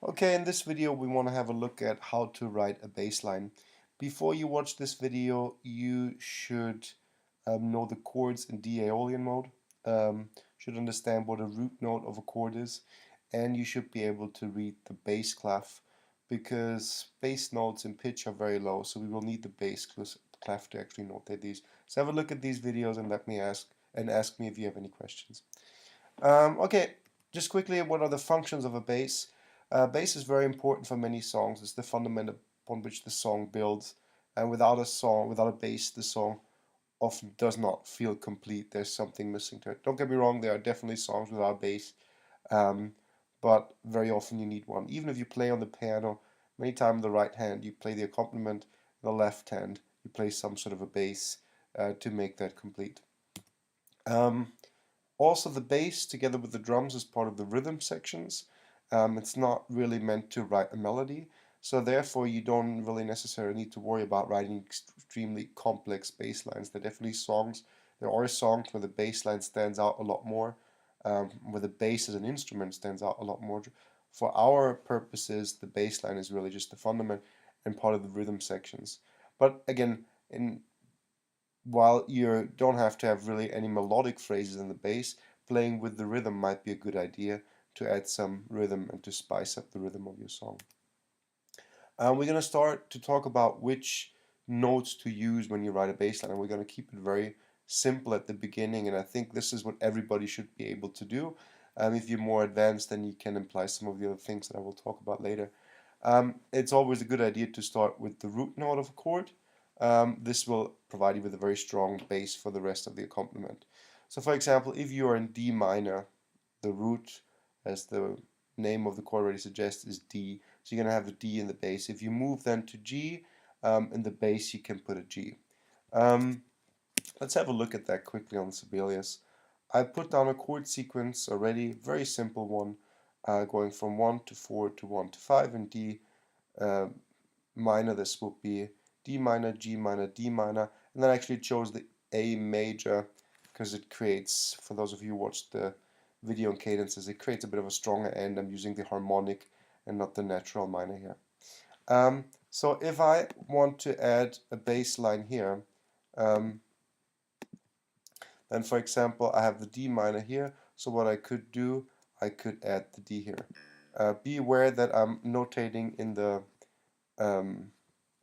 Okay, in this video we want to have a look at how to write a bass line. Before you watch this video, you should know the chords in D Aeolian mode, should understand what a root note of a chord is, and you should be able to read the bass clef because bass notes in pitch are very low, so we will need the bass clef to actually notate these. So have a look at these videos and ask me if you have any questions. Okay, just quickly, what are the functions of a bass? Bass is very important for many songs. It's the fundament upon which the song builds. And without a bass, the song often does not feel complete. There's something missing to it. Don't get me wrong, there are definitely songs without bass, um, but very often you need one. Even if you play on the piano, many times the right hand you play the accompaniment, the left hand you play some sort of a bass to make that complete. Um, Also, the bass together with the drums is part of the rhythm sections. It's not really meant to write a melody, so therefore you don't really necessarily need to worry about writing extremely complex bass lines. There are songs where the bass line stands out a lot more, where the bass as an instrument stands out a lot more. For our purposes, the bass line is really just the fundament and part of the rhythm sections. But again, in while you don't have to have really any melodic phrases in the bass, playing with the rhythm might be a good idea to add some rhythm and to spice up the rhythm of your song. We're going to start to talk about which notes to use when you write a bass line, and we're going to keep it very simple at the beginning, and I think this is what everybody should be able to do. If you're more advanced, then you can imply some of the other things that I will talk about later. It's always a good idea to start with the root note of a chord. This will provide you with a very strong base for the rest of the accompaniment. So for example, if you are in D minor, the root, as the name of the chord already suggests, is D. So you're going to have the D in the bass. If you move then to G, in the bass you can put a G. Um, let's have a look at that quickly on Sibelius. I put down a chord sequence already, very simple one, going from 1 to 4 to 1 to 5 in D uh, minor. This will be D minor, G minor, D minor, and then I actually chose the A major because it creates, for those of you who watched the video on cadences, it creates a bit of a stronger end. I'm using the harmonic and not the natural minor here. So if I want to add a bass line here, um, then for example I have the D minor here, so what I could do, I could add the D here. Be aware that I'm notating um,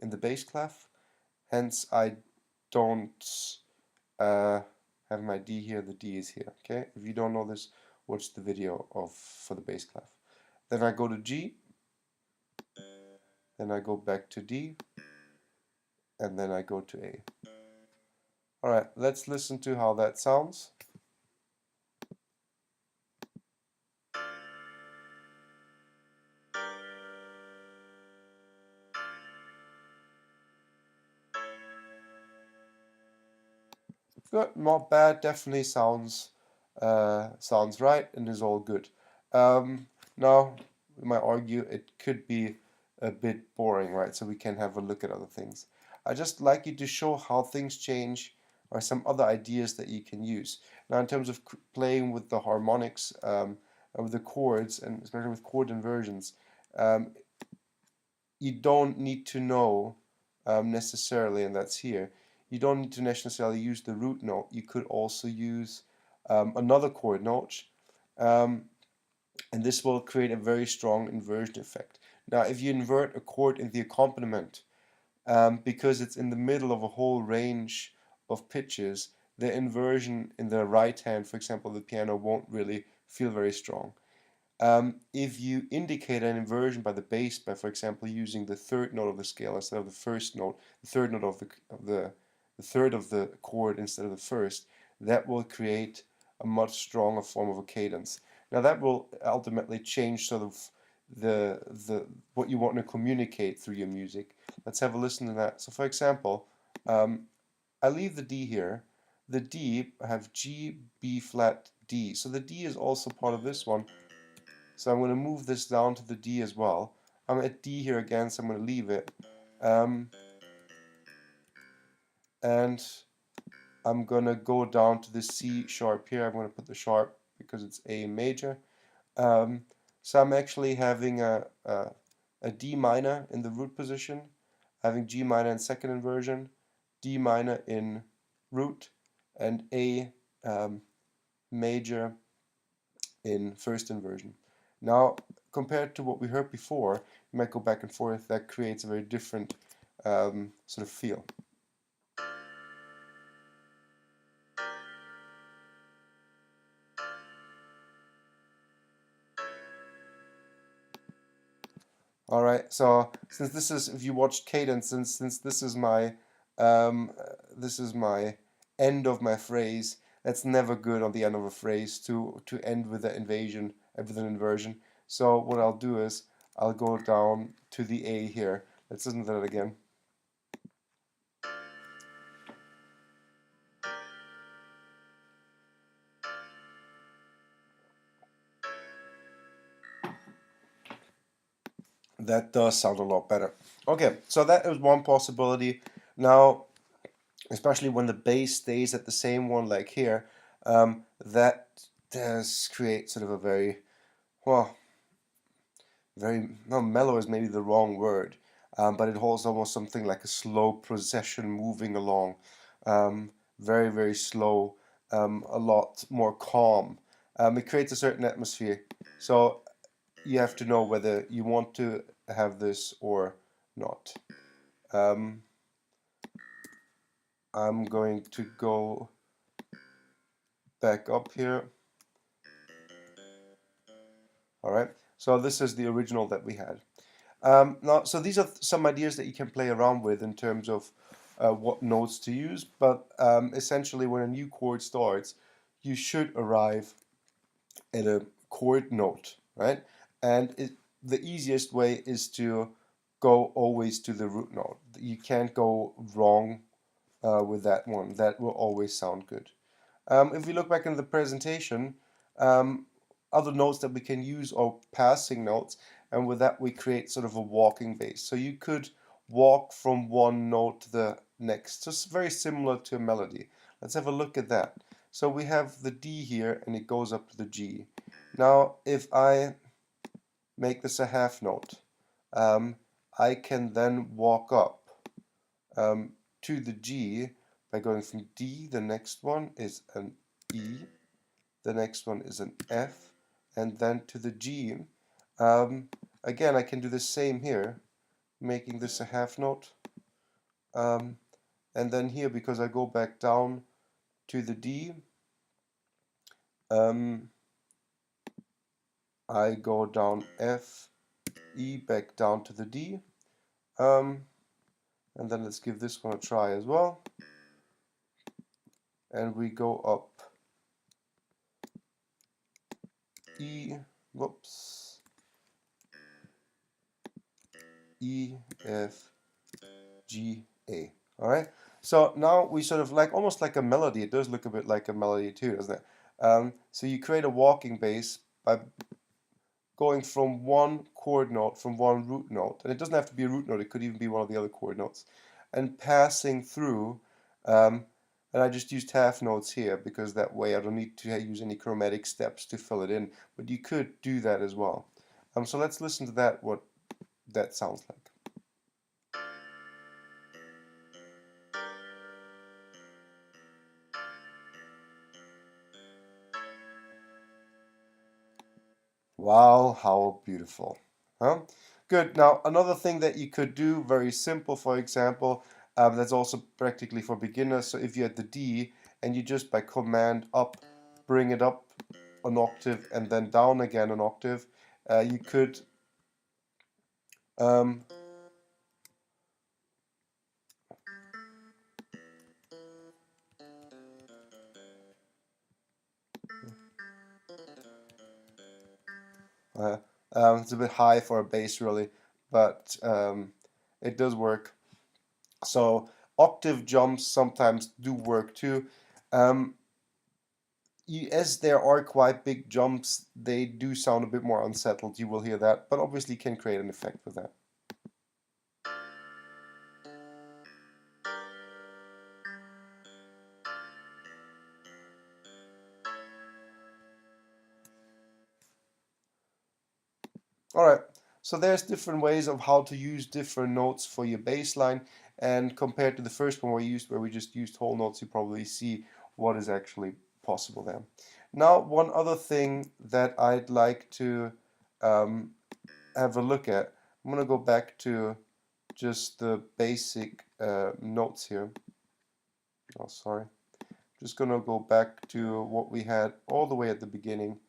in the bass clef, hence I don't uh, have my D here, the D is here. Okay, if you don't know this, watch the video for the bass clef. Then I go to G, then I go back to D, and then I go to A. Alright, let's listen to how that sounds. Good, not bad, definitely sounds right and is all good. Now, we might argue it could be a bit boring, right? So we can have a look at other things. I just like you to show how things change or some other ideas that you can use. Now, in terms of playing with the harmonics and with the chords, and especially with chord inversions, um, you don't need to know necessarily, and that's here, you don't need to necessarily use the root note. You could also use another chord note, um, and this will create a very strong inversion effect. Now, if you invert a chord in the accompaniment, because it's in the middle of a whole range of pitches, the inversion in the right hand, for example, the piano, won't really feel very strong. If you indicate an inversion by the bass by, for example, using the third note of the scale instead of the first note, the third note the third of the chord instead of the first, that will create a much stronger form of a cadence. Now that will ultimately change sort of the what you want to communicate through your music. Let's have a listen to that. So for example, I leave the D here. The D, I have G, B flat, D. So the D is also part of this one. So I'm going to move this down to the D as well. I'm at D here again, so I'm going to leave it. Um, and I'm going to go down to the C sharp here. I'm going to put the sharp because it's A major. Um, So I'm actually having a D minor in the root position, having G minor in second inversion, D minor in root, and A major in first inversion. Now, compared to what we heard before, you might go back and forth, that creates a very different sort of feel. Alright, so since this is, if you watched Cadence, since um, this is my end of my phrase, that's never good on the end of a phrase to end with an invasion, with an inversion. So what I'll do is I'll go down to the A here. Let's listen to that again. That does sound a lot better. Okay, so that is one possibility. Now, especially when the bass stays at the same one like here, that does create sort of a very, well, no, mellow is maybe the wrong word, but it holds almost something like a slow procession moving along, very, very slow, a lot more calm. It creates a certain atmosphere. So you have to know whether you want to have this or not. I'm going to go back up here. All right, so this is the original that we had. Now, so these are some ideas that you can play around with in terms of what notes to use, but essentially when a new chord starts, you should arrive at a chord note, right? And the easiest way is to go always to the root note. You can't go wrong with that one. That will always sound good. If we look back in the presentation, other notes that we can use are passing notes, and with that we create sort of a walking bass. So you could walk from one note to the next, just very similar to a melody. Let's have a look at that. So we have the D here and it goes up to the G. Now if I make this a half note, I can then walk up to the G by going from D. The next one is an E, the next one is an F, and then to the G. Again, I can do the same here, making this a half note, and then here, because I go back down to the D, I go down F, E, back down to the D, and then let's give this one a try as well, and we go up E, whoops, E, F, G, A. Alright, so now we sort of like, almost like a melody. It does look a bit like a melody too, doesn't it? So you create a walking bass by going from one chord note, from one root note, and it doesn't have to be a root note, it could even be one of the other chord notes, and passing through, and I just used half notes here because that way I don't need to use any chromatic steps to fill it in, but you could do that as well. So let's listen to that, what that sounds like. Wow, how beautiful. Huh? Good. Now, another thing that you could do, very simple, for example, that's also practically for beginners. So if you had the D and you just by command up, bring it up an octave and then down again an octave, you could um, uh, it's a bit high for a bass really, but it does work. So octave jumps sometimes do work too. As there are quite big jumps, they do sound a bit more unsettled, you will hear that, but obviously can create an effect with that. Alright, so there's different ways of how to use different notes for your bass line, and compared to the first one where we just used whole notes, you probably see what is actually possible there. Now, one other thing that I'd like to have a look at, I'm going to go back to just the basic notes here. Oh, sorry. Just going to go back to what we had all the way at the beginning.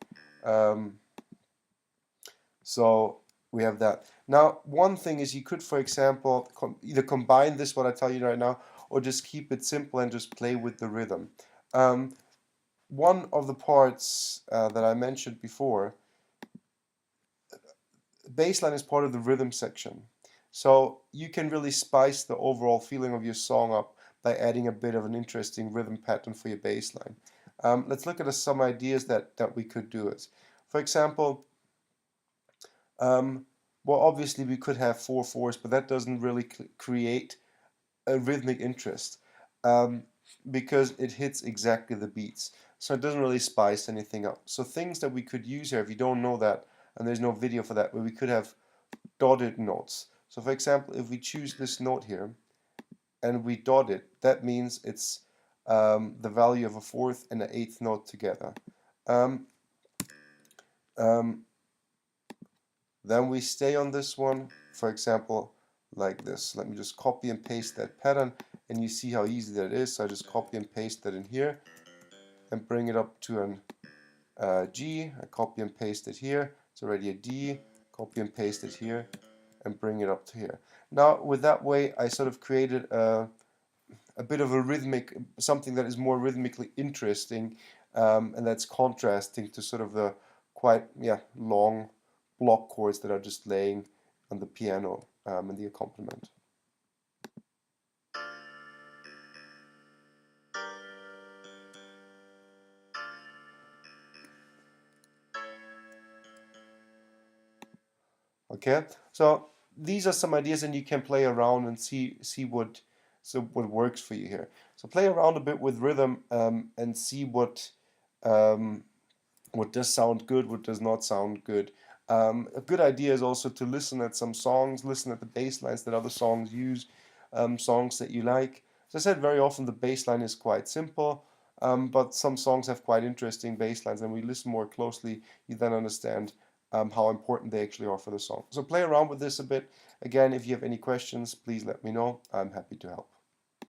So we have that. Now, one thing is you could, for example, either combine this, what I tell you right now, or just keep it simple and just play with the rhythm. One of the parts that I mentioned before, bass line is part of the rhythm section. So you can really spice the overall feeling of your song up by adding a bit of an interesting rhythm pattern for your bass line. Let's look at some ideas that we could do it. For example, well, obviously we could have 4/4s, but that doesn't really create a rhythmic interest because it hits exactly the beats. So it doesn't really spice anything up. So things that we could use here, if you don't know that, and there's no video for that, where we could have dotted notes. So for example, if we choose this note here and we dot it, that means it's the value of a fourth and an eighth note together. Then we stay on this one, for example, like this. Let me just copy and paste that pattern, and you see how easy that is. So I just copy and paste that in here and bring it up to an G. I copy and paste it here. It's already a D. Copy and paste it here and bring it up to here. Now, with that way, I sort of created a bit of a rhythmic, something that is more rhythmically interesting, and that's contrasting to sort of the quite long block chords that are just laying on the piano and the accompaniment. Okay, so these are some ideas, and you can play around and see what works for you here. So play around a bit with rhythm and see what does sound good, what does not sound good. A good idea is also to listen at some songs, listen at the bass lines that other songs use, songs that you like. As I said, very often the bass line is quite simple, but some songs have quite interesting bass lines, and when you listen more closely, you then understand how important they actually are for the song. So play around with this a bit. Again, if you have any questions, please let me know. I'm happy to help.